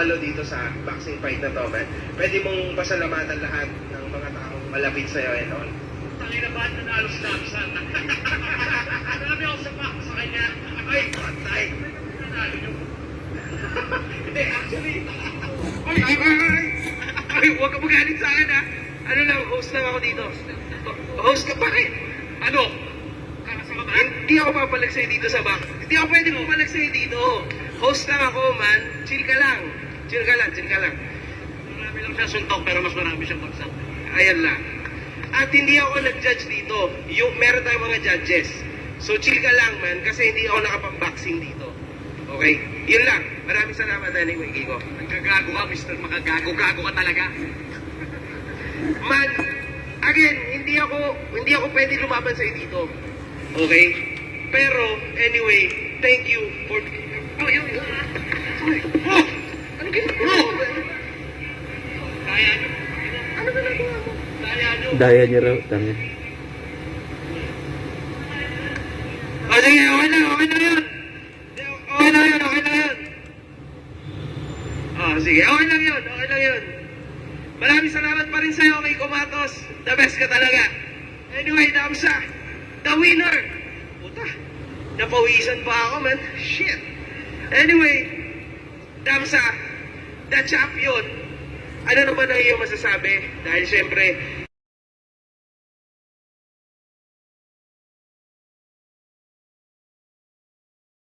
tumalo dito sa boxing fight na to, man. Pwede mong pasalamatan lahat ng mga taong malapit sa'yo and all. Tangina ba nanalo si Damsan? Marami ako sa kanya. Ay, patay! Nanalo niyo. Hindi, actually... Ay, huwag ka magalit sa akin, ha? Ano lang, host lang ako dito. Host ka, bakit? Ano? Kakasama ba? Hindi ako papalag sa'yo dito sa back. Hindi ako pwede pumalag sa'yo dito. Host lang ako, man. Chill ka lang. Chill ka lang, chill ka lang. Marami lang siya suntok pero mas marami siyang bagsak. Ayan lang. At hindi ako nag-judge dito. Meron tayong mga judges. So chill ka lang, man, kasi hindi ako nakapang-boxing dito. Okay? Yun lang. Maraming salamat anyway, Kiko. Nagkagago ka, Mr. Makagago-gago ka talaga. Man, again, hindi ako pwede lumaban sa'yo dito. Okay? Pero, anyway, thank you for... Oh, yun. Oh! Ano ginagawa mo? Kaya niyo. Ano ginagawa mo? Kaya niyo. Daya niya raw, tangin. O sige, okay na yun. Okay na yun. Sige, okay lang yun. Maraming salamat pa rin sa'yo, kay Kumatos. The best ka talaga. Anyway, Damsa, the winner. Puta, napawisan pa ako, man. Shit. Anyway, Damsa, the champion. Ano naman ang iyong masasabi? Dahil syempre,